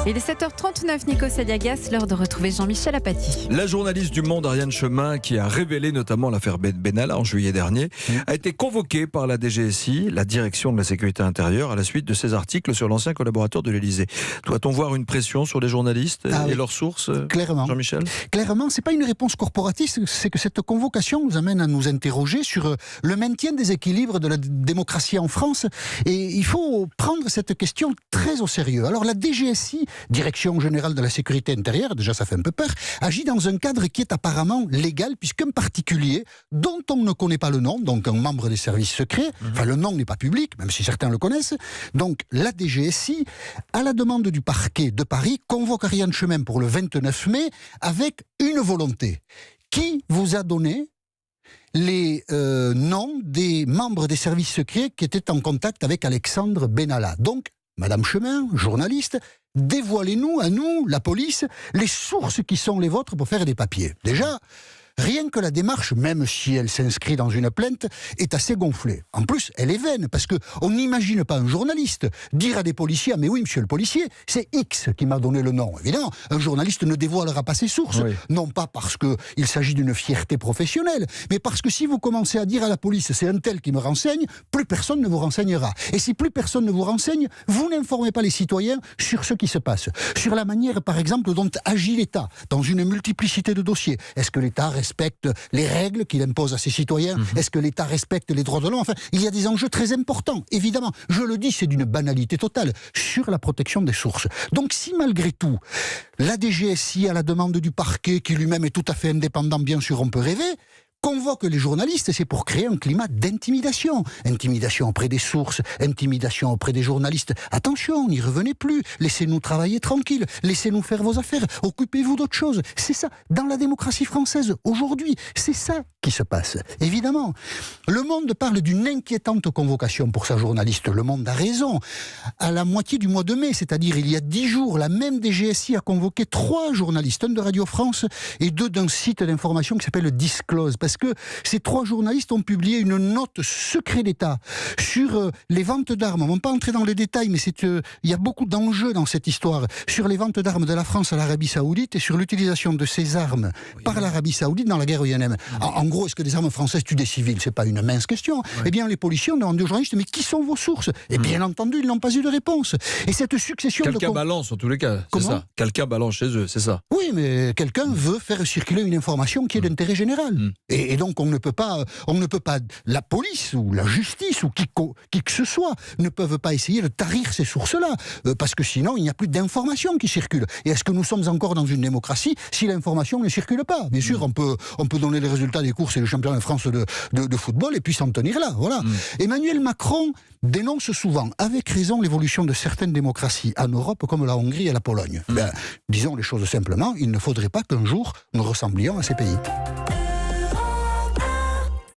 Il est 7h39, Nico Saliagas, l'heure de retrouver Jean-Michel Apathy. La journaliste du Monde, Ariane Chemin, qui a révélé notamment l'affaire Benalla en juillet dernier, a été convoquée par la DGSI, la direction de la sécurité intérieure, à la suite de ses articles sur l'ancien collaborateur de l'Élysée. Doit-on voir une pression sur les journalistes et leurs sources, clairement. Jean-Michel ? Clairement, ce n'est pas une réponse corporatiste, c'est que cette convocation nous amène à nous interroger sur le maintien des équilibres de la démocratie en France. Et il faut prendre cette question très au sérieux. Alors la DGSI, Direction Générale de la Sécurité Intérieure, déjà ça fait un peu peur, agit dans un cadre qui est apparemment légal, puisqu'un particulier, dont on ne connaît pas le nom, donc un membre des services secrets, enfin le nom n'est pas public, même si certains le connaissent, donc la DGSI, à la demande du parquet de Paris, convoque Ariane Chemin pour le 29 mai avec une volonté. Qui vous a donné les noms des membres des services secrets qui étaient en contact avec Alexandre Benalla? Donc, Madame Chemin, journaliste, dévoilez-nous, à nous, la police, les sources qui sont les vôtres pour faire des papiers. Déjà, rien que la démarche, même si elle s'inscrit dans une plainte, est assez gonflée. En plus, elle est vaine, parce qu'on n'imagine pas un journaliste dire à des policiers « Ah mais oui, monsieur le policier, c'est X qui m'a donné le nom ». Évidemment, un journaliste ne dévoilera pas ses sources, non pas parce qu'il s'agit d'une fierté professionnelle, mais parce que si vous commencez à dire à la police « C'est un tel qui me renseigne », plus personne ne vous renseignera. Et si plus personne ne vous renseigne, vous n'informez pas les citoyens sur ce qui se passe. Sur la manière, par exemple, dont agit l'État dans une multiplicité de dossiers. Est-ce que l'État respecte les règles qu'il impose à ses citoyens? Est-ce que l'État respecte les droits de l'homme? Enfin, il y a des enjeux très importants, évidemment. Je le dis, c'est d'une banalité totale sur la protection des sources. Donc si malgré tout, la DGSI, à la demande du parquet, qui lui-même est tout à fait indépendant, bien sûr, on peut rêver, convoque les journalistes, c'est pour créer un climat d'intimidation. Intimidation auprès des sources, intimidation auprès des journalistes. Attention, n'y revenez plus, laissez-nous travailler tranquille, laissez-nous faire vos affaires, occupez-vous d'autre chose. C'est ça, dans la démocratie française, aujourd'hui, c'est ça qui se passe. Évidemment, Le Monde parle d'une inquiétante convocation pour sa journaliste. Le Monde a raison. À la moitié du mois de mai, c'est-à-dire il y a 10 jours, la même DGSI a convoqué 3 journalistes, un de Radio France et 2 d'un site d'information qui s'appelle Disclose, parce que ces 3 journalistes ont publié une note secret d'État sur les ventes d'armes. On ne va pas entrer dans les détails, mais il y a beaucoup d'enjeux dans cette histoire. Sur les ventes d'armes de la France à l'Arabie Saoudite et sur l'utilisation de ces armes par l'Arabie Saoudite dans la guerre au Yémen. En gros, est-ce que des armes françaises tuent des civils? C'est pas une mince question. Eh bien, les policiers ont demandé aux journalistes, mais qui sont vos sources? Et bien entendu, ils n'ont pas eu de réponse. Et cette succession Quelqu'un balance, en tous les cas, c'est ça. Quelqu'un balance chez eux, c'est ça. Oui, mais quelqu'un veut faire circuler une information qui est d'intérêt général. Et donc, on ne peut pas, la police ou la justice ou qui que ce soit ne peuvent pas essayer de tarir ces sources-là, parce que sinon, il n'y a plus d'informations qui circulent. Et est-ce que nous sommes encore dans une démocratie si l'information ne circule pas? Bien sûr, on peut donner les résultats des courses et le championnat de France de football et puis s'en tenir là. Voilà. Emmanuel Macron dénonce souvent, avec raison, l'évolution de certaines démocraties en Europe, comme la Hongrie et la Pologne. Disons les choses simplement, il ne faudrait pas qu'un jour nous ressemblions à ces pays.